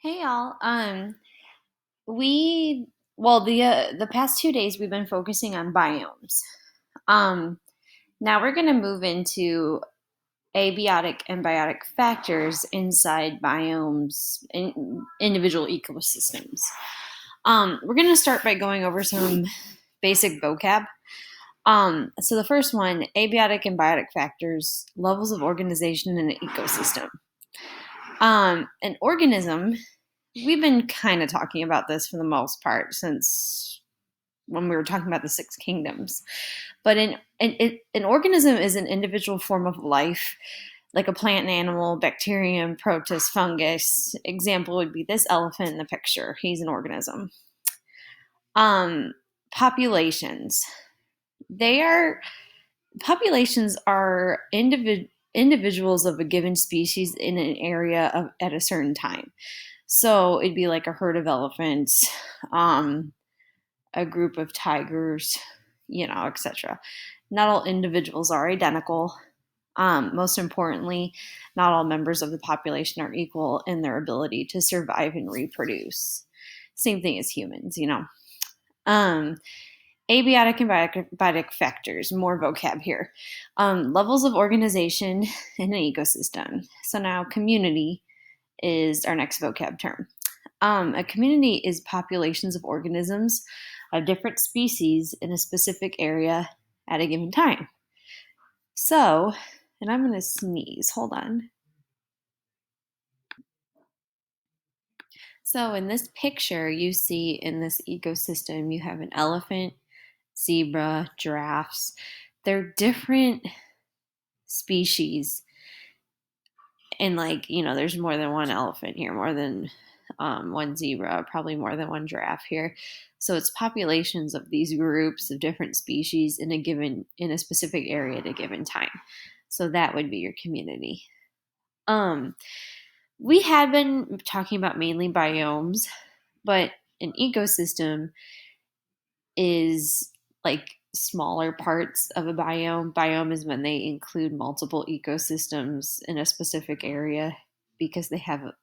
Hey y'all. The past 2 days we've been focusing on biomes. Um, Now we're gonna move into abiotic and biotic factors inside biomes in individual ecosystems. We're gonna start by going over some basic vocab. So the first one, abiotic and biotic factors, levels of organization in an ecosystem. An organism, we've been kind of talking about this for the most part since when we were talking about the six kingdoms. But an organism is an individual form of life, like a plant, an animal, bacterium, protist, fungus. Example would be this elephant in the picture. He's an organism. Um, Populations. They are Populations are individuals of a given species in an area at a certain time. So it'd be like a herd of elephants, a group of tigers, etc. Not all individuals are identical. Most importantly, not all members of the population are equal in their ability to survive and reproduce. Same thing as humans. Um, Abiotic and biotic factors, more vocab here. Levels of organization in an ecosystem. So now community is our next vocab term. A community is populations of organisms of different species in a specific area at a given time. So, and I'm going to sneeze. Hold on. So, in this picture, you see in this ecosystem, you have an elephant, zebra, giraffes. They're different species. And, there's more than one elephant here, more than one zebra, probably more than one giraffe here. So it's populations of these groups of different species in a specific area at a given time. So that would be your community. We had been talking about mainly biomes, but an ecosystem is like smaller parts of a biome. Biome is when they include multiple ecosystems in a specific area because they have a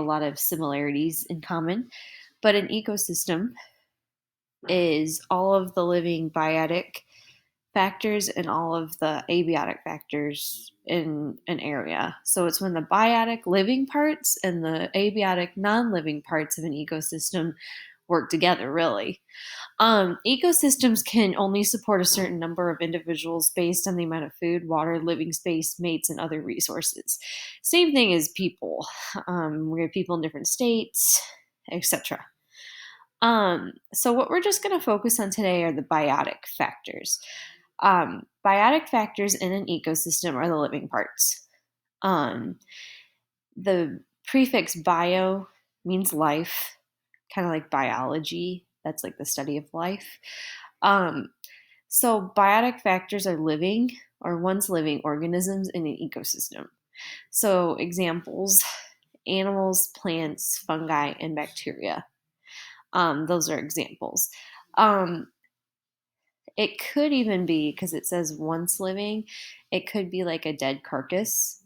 lot of similarities in common. But an ecosystem is all of the living biotic factors and all of the abiotic factors in an area. So it's when the biotic living parts and the abiotic non-living parts of an ecosystem work together, really. Ecosystems can only support a certain number of individuals based on the amount of food, water, living space, mates, and other resources. Same thing as people. We have people in different states, etc. So what we're just going to focus on today are the biotic factors. Biotic factors in an ecosystem are the living parts. The prefix bio means life, kind of like biology. That's like the study of life. So biotic factors are living or once living organisms in an ecosystem. So examples, animals, plants, fungi, and bacteria. Those are examples. It could even be, because it says once living, it could be like a dead carcass,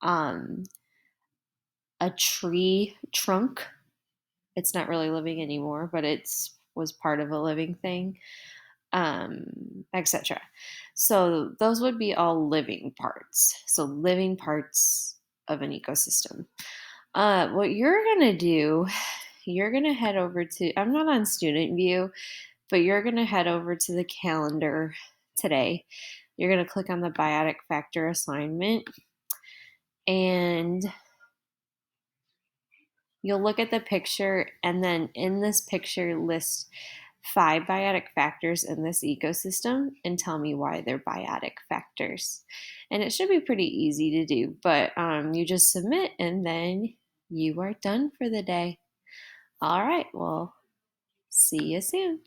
um, a tree trunk. It's not really living anymore, but it's was part of a living thing, etc. So those would be all living parts. So living parts of an ecosystem. What you're gonna do, you're gonna head over to. I'm not on student view, but you're gonna head over to the calendar today. You're gonna click on the biotic factor assignment, and you'll look at the picture, and then in this picture list 5 biotic factors in this ecosystem and tell me why they're biotic factors. And it should be pretty easy to do, but you just submit and then you are done for the day. All right, well, see you soon.